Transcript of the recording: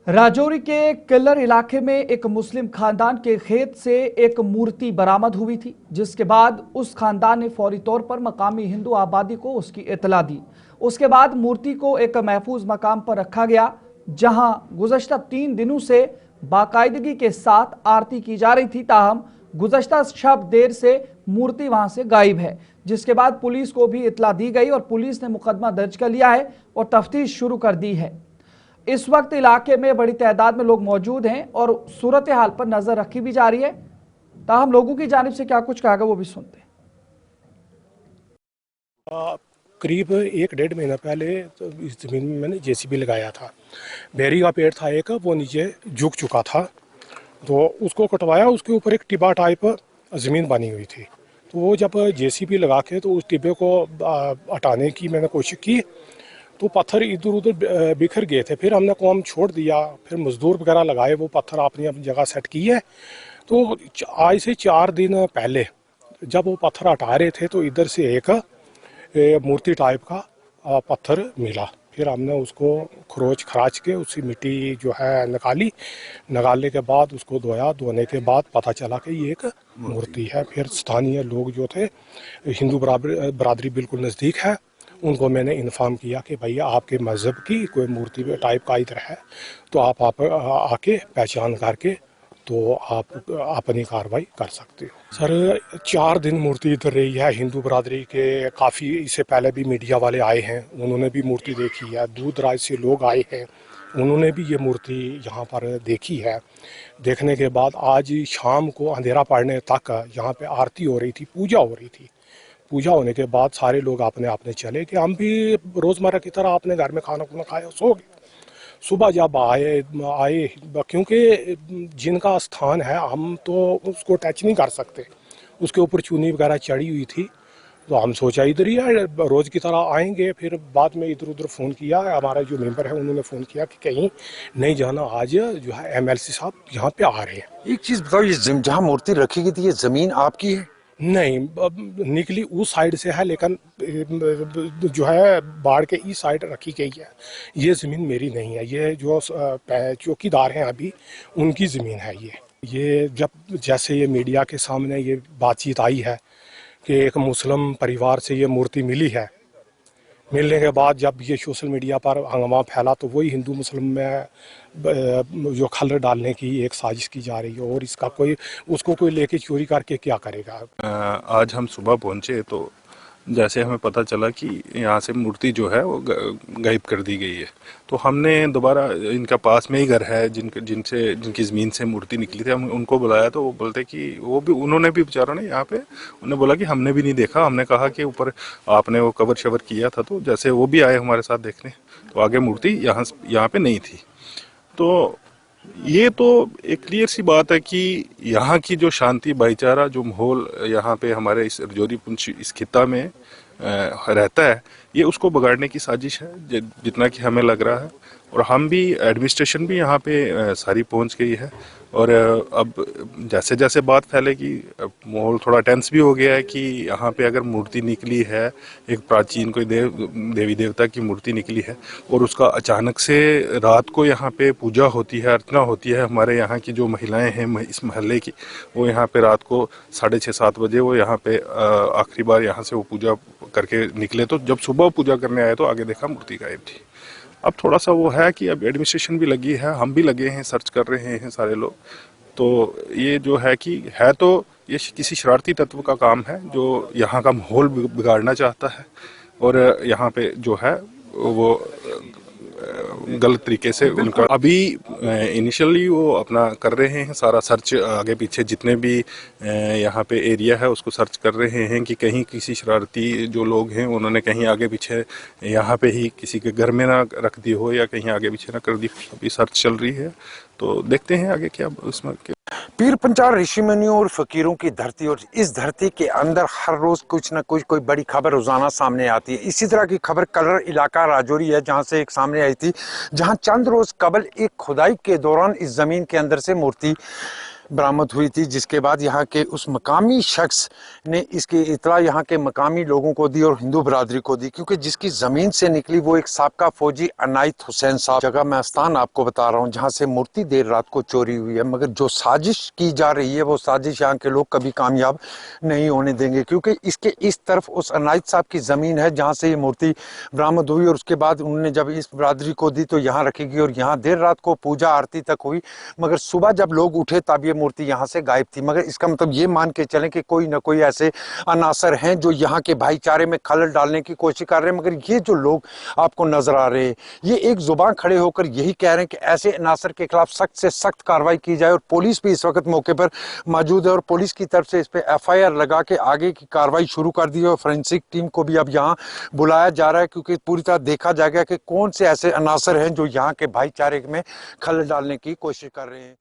राजौरी के किल्लर इलाके में एक मुस्लिम खानदान के खेत से एक मूर्ति बरामद हुई थी, जिसके बाद उस खानदान ने फौरी तौर पर मकामी हिंदू आबादी को उसकी इतला दी। उसके बाद मूर्ति को एक महफूज मकाम पर रखा गया, जहां गुज़श्ता 3 दिनों से बाकायदगी के साथ आरती की जा रही थी। ताहम गुज़श्ता शब देर से मूर्ति वहां से गायब है, जिसके बाद पुलिस को भी इतला दी गई और पुलिस ने मुकदमा दर्ज कर लिया है और तफ्तीश शुरू कर दी है। इस वक्त इलाके में बड़ी तादाद में लोग मौजूद हैं और सूरत हाल पर नजर रखी भी जा रही है। ताहम लोगों की जानिब से क्या कुछ कहा गया वो भी सुनते हैं। करीब 1-1.5 महीना पहले तो इस ज़मीन में मैंने जेसीबी लगाया था। बेरी का पेड़ था एक, वो नीचे झुक चुका था, तो उसको कटवाया। उसके ऊपर एक टिब्बा टाइप ज़मीन बनी हुई थी, तो वो जब जेसीबी लगा के तो उस टिब्बे को हटाने की मैंने कोशिश की, तो पत्थर इधर उधर बिखर गए थे। फिर हमने काम छोड़ दिया, फिर मजदूर वगैरह लगाए, वो पत्थर अपनी अपनी जगह सेट किए। तो आज से 4 दिन पहले जब वो पत्थर हटा रहे थे तो इधर से एक मूर्ति टाइप का पत्थर मिला। फिर हमने उसको खरोच खराच के उसकी मिट्टी जो है निकालने के बाद उसको धोया। धोने के बाद पता चला कि ये एक मूर्ति है। फिर स्थानीय लोग जो थे, हिंदू बरादरी बिल्कुल नज़दीक है, उनको मैंने इन्फॉर्म किया कि भैया आपके मज़हब की कोई मूर्ति टाइप का इधर है, तो आप आके पहचान करके तो आप अपनी कार्रवाई कर सकते हो। सर 4 दिन मूर्ति इधर रही है। हिंदू बरादरी के काफ़ी इससे पहले भी मीडिया वाले आए हैं, उन्होंने भी मूर्ति देखी है। दूर दराज से लोग आए हैं, उन्होंने भी ये मूर्ति यहाँ पर देखी है। देखने के बाद आज शाम को अंधेरा पड़ने तक यहाँ पे आरती हो रही थी, पूजा हो रही थी। पूजा होने के बाद सारे लोग अपने अपने चले कि हम भी रोज़मर्रा की तरह अपने घर में खाना खुना खाया, सो गए। सुबह जब आए क्योंकि जिनका स्थान है हम तो उसको टच नहीं कर सकते, उसके ऊपर चुन्नी वगैरह चढ़ी हुई थी, तो हम सोचा इधर ही है, रोज़ की तरह आएंगे। फिर बाद में इधर उधर फ़ोन किया, हमारा जो मेंबर है उन्होंने फ़ोन किया कि कहीं नहीं जाना, आज जो है एमएलसी साहब यहाँ पे आ रहे हैं। एक चीज़ बताओ, ये जहाँ मूर्ति रखी गई थी ये ज़मीन आपकी है? नहीं, निकली उस साइड से है, लेकिन जो है बाढ़ के इस साइड रखी गई है। ये ज़मीन मेरी नहीं है, ये जो चौकीदार हैं अभी उनकी ज़मीन है। ये जब जैसे ये मीडिया के सामने ये बातचीत आई है कि एक मुस्लिम परिवार से ये मूर्ति मिली है, मिलने के बाद जब ये सोशल मीडिया पर हंगामा फैला, तो वही हिंदू मुस्लिम में जो खलर डालने की एक साजिश की जा रही है। और इसका उसको कोई लेके चोरी करके क्या करेगा। आज हम सुबह पहुंचे तो जैसे हमें पता चला कि यहाँ से मूर्ति जो है वो गायब कर दी गई है, तो हमने दोबारा, इनका पास में ही घर है जिनकी ज़मीन से मूर्ति निकली थी, हम उनको बुलाया। तो वो बोलते कि उन्होंने भी बेचारों ने यहाँ पे उन्होंने बोला कि हमने भी नहीं देखा। हमने कहा कि ऊपर आपने वो कवर शवर किया था, तो जैसे वो भी आए हमारे साथ देखने, तो आगे मूर्ति यहाँ पे नहीं थी। तो ये तो एक क्लियर सी बात है कि यहाँ की जो शांति भाईचारा, जो माहौल यहाँ पे हमारे इस राजौरी पुंछ इस खित्ता में रहता है, ये उसको बिगाड़ने की साजिश है, जितना कि हमें लग रहा है। और हम भी, एडमिनिस्ट्रेशन भी यहाँ पे सारी पहुँच गई है। और अब जैसे जैसे बात फैलेगी, माहौल थोड़ा टेंस भी हो गया है कि यहाँ पे अगर मूर्ति निकली है, एक प्राचीन कोई देवी देवता की मूर्ति निकली है, और उसका अचानक से रात को यहाँ पे पूजा होती है, अर्चना होती है। हमारे यहाँ की जो महिलाएं हैं इस महल्ले की, वो यहाँ पे रात को 6:30-7 बजे वो यहाँ पे आखिरी बार यहाँ से वो पूजा करके निकले। तो जब सुबह पूजा करने आए तो आगे देखा मूर्ति गायब थी। अब थोड़ा सा वो है कि अब एडमिनिस्ट्रेशन भी लगी है, हम भी लगे हैं, सर्च कर रहे हैं सारे लोग। तो ये जो है कि है तो ये किसी शरारती तत्व का काम है जो यहाँ का माहौल बिगाड़ना चाहता है, और यहाँ पे जो है वो गलत तरीके से उनका अभी इनिशियली वो अपना कर रहे हैं सारा सर्च, आगे पीछे जितने भी यहाँ पे एरिया है उसको सर्च कर रहे हैं कि कहीं किसी शरारती जो लोग हैं उन्होंने कहीं आगे पीछे यहाँ पे ही किसी के घर में ना रख दी हो या कहीं आगे पीछे ना कर दी। अभी सर्च चल रही है, तो देखते हैं आगे क्या उसमें। पीर पंचाल ऋषि मुनियों और फकीरों की धरती, और इस धरती के अंदर हर रोज कुछ ना कुछ कोई बड़ी खबर रोजाना सामने आती है। इसी तरह की खबर कलर इलाका राजौरी है जहां से एक सामने आई थी, जहां चंद रोज कबल एक खुदाई के दौरान इस जमीन के अंदर से मूर्ति बरामद हुई थी, जिसके बाद यहाँ के उस मकामी शख्स ने इसकी इतला यहाँ के मकामी लोगों को दी और हिंदू बरादरी को दी, क्योंकि जिसकी ज़मीन से निकली वो एक साबका फौजी अनायत हुसैन साहब। जगह मैं स्थान आपको बता रहा हूँ जहाँ से मूर्ति देर रात को चोरी हुई है, मगर जो साजिश की जा रही है वो साजिश यहाँ के लोग कभी कामयाब नहीं होने देंगे, क्योंकि इसके इस तरफ उस अनायत साहब की ज़मीन है जहाँ से ये मूर्ति बरामद हुई और उसके बाद उन्होंने जब इस बरादरी को दी तो यहाँ रखी गई और यहाँ देर रात को पूजा आरती तक हुई, मगर सुबह जब लोग उठे तब ये मूर्ति यहाँ से गायब थी। मगर इसका मतलब ये मान के चलें कि कोई ना कोई ऐसे अनासर हैं जो यहाँ के भाईचारे में खलल डालने की कोशिश कर रहे हैं, मगर ये जो लोग आपको नजर आ रहे हैं ये एक जुबान खड़े होकर यही कह रहे हैं कि ऐसे अनासर के खिलाफ सख्त से सख्त कार्रवाई की जाए, और पुलिस भी इस वक्त मौके पर मौजूद है और पुलिस की तरफ से इस पर FIR लगा के आगे की कार्रवाई शुरू कर दी है और फोरेंसिक टीम को भी अब यहाँ बुलाया जा रहा है, क्योंकि पूरी तरह देखा जाएगा कि कौन से ऐसे अनासर हैं जो यहाँ के भाईचारे में खलल डालने की कोशिश कर रहे हैं।